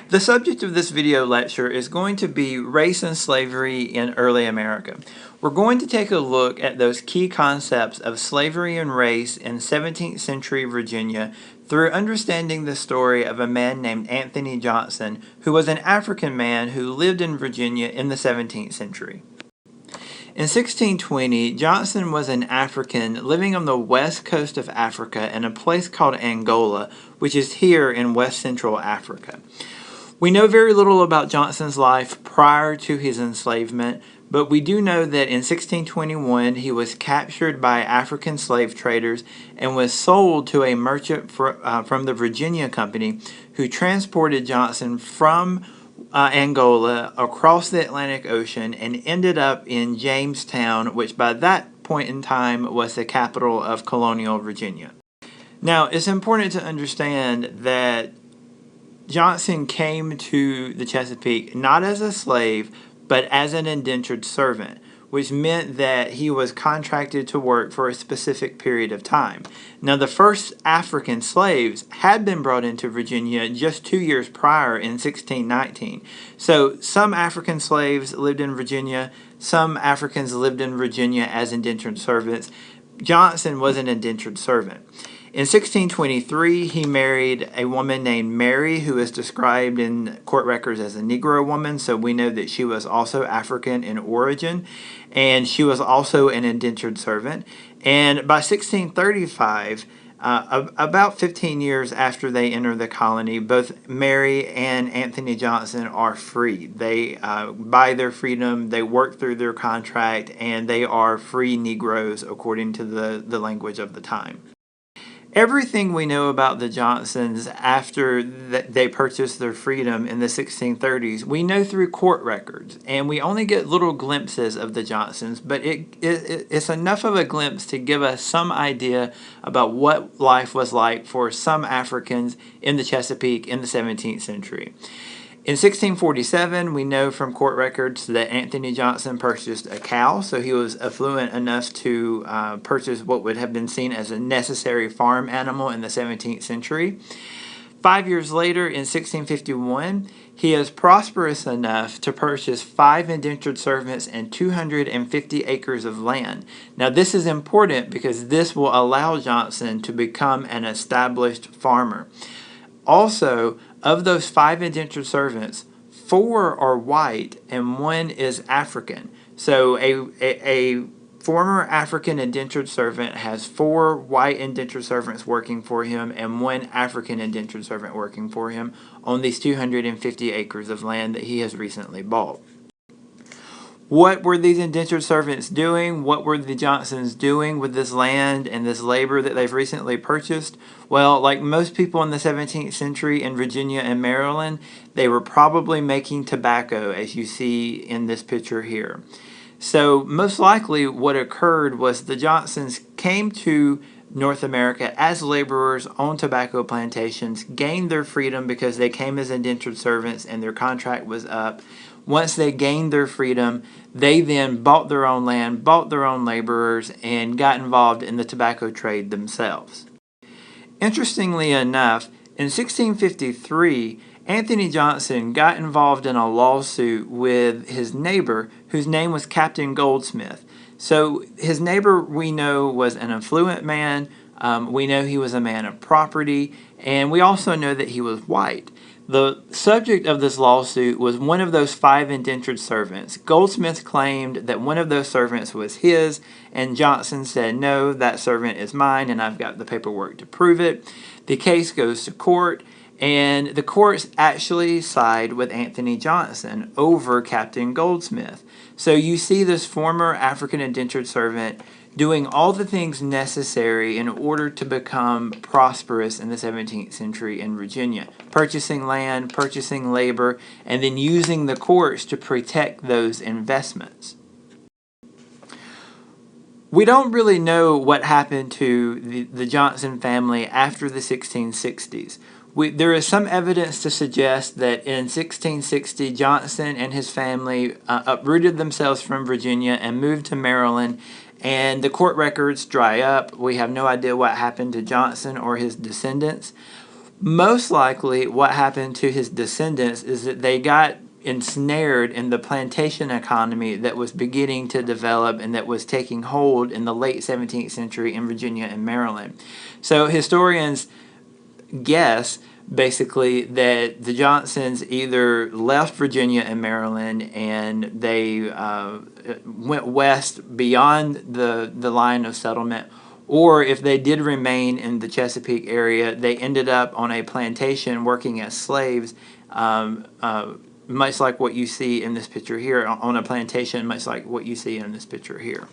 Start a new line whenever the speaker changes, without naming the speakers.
The subject of this video lecture is going to be race and slavery in early America. We're going to take a look at those key concepts of slavery and race in 17th century Virginia through understanding the story of a man named Anthony Johnson, who was an African man who lived in Virginia in the 17th century. In 1620, Johnson was an African living on the west coast of Africa in a place called Angola, which is here in west central Africa. We know very little about Johnson's life prior to his enslavement, but we do know that in 1621 he was captured by African slave traders and was sold to a merchant from the Virginia Company, who transported Johnson from Angola across the Atlantic Ocean and ended up in Jamestown, which by that point in time was the capital of colonial Virginia. Now, it's important to understand that Johnson came to the Chesapeake not as a slave, but as an indentured servant, which meant that he was contracted to work for a specific period of time. Now, the first African slaves had been brought into Virginia just 2 years prior in 1619. So some African slaves lived in Virginia, some Africans lived in Virginia as indentured servants. Johnson was an indentured servant. In 1623, he married a woman named Mary, who is described in court records as a Negro woman, so we know that she was also African in origin, and she was also an indentured servant. And by 1635, about 15 years after they enter the colony, both Mary and Anthony Johnson are free. They buy their freedom, they work through their contract, and they are free Negroes according to the language of the time. Everything we know about the Johnsons after they purchased their freedom in the 1630s, we know through court records, and we only get little glimpses of the Johnsons, but it's enough of a glimpse to give us some idea about what life was like for some Africans in the Chesapeake in the 17th century. In 1647, we know from court records that Anthony Johnson purchased a cow, so he was affluent enough to purchase what would have been seen as a necessary farm animal in the 17th century. 5 years later, in 1651, he is prosperous enough to purchase 5 indentured servants and 250 acres of land. Now, this is important because this will allow Johnson to become an established farmer. Also, of those 5 indentured servants, 4 are white and 1 is African. So a former African indentured servant has 4 white indentured servants working for him and 1 African indentured servant working for him on these 250 acres of land that he has recently bought. What were these indentured servants doing? What were the Johnsons doing with this land and this labor that they've recently purchased? Well, like most people in the 17th century in Virginia and Maryland, they were probably making tobacco, as you see in this picture here. So most likely what occurred was the Johnsons came to North America as laborers on tobacco plantations, gained their freedom because they came as indentured servants and their contract was up. Once they gained their freedom, they then bought their own land, bought their own laborers, and got involved in the tobacco trade themselves. Interestingly enough, in 1653, Anthony Johnson got involved in a lawsuit with his neighbor, whose name was Captain Goldsmith. So his neighbor, we know, was an affluent man. We know he was a man of property, and we also know that he was white. The subject of this lawsuit was one of those 5 indentured servants. Goldsmith claimed that one of those servants was his, and Johnson said, no, that servant is mine, and I've got the paperwork to prove it. The case goes to court, and the courts actually side with Anthony Johnson over Captain Goldsmith. So you see this former African indentured servant doing all the things necessary in order to become prosperous in the 17th century in Virginia. Purchasing land, purchasing labor, and then using the courts to protect those investments. We don't really know what happened to the Johnson family after the 1660s. There is some evidence to suggest that in 1660, Johnson and his family uprooted themselves from Virginia and moved to Maryland, and the court records dry up. We have no idea what happened to Johnson or his descendants. Most likely, what happened to his descendants is that they got ensnared in the plantation economy that was beginning to develop and that was taking hold in the late 17th century in Virginia and Maryland. So historians guess basically that the Johnsons either left Virginia and Maryland and they went west beyond the line of settlement, or if they did remain in the Chesapeake area, they ended up on a plantation working as slaves, much like what you see in this picture here, on a plantation, much like what you see in this picture here.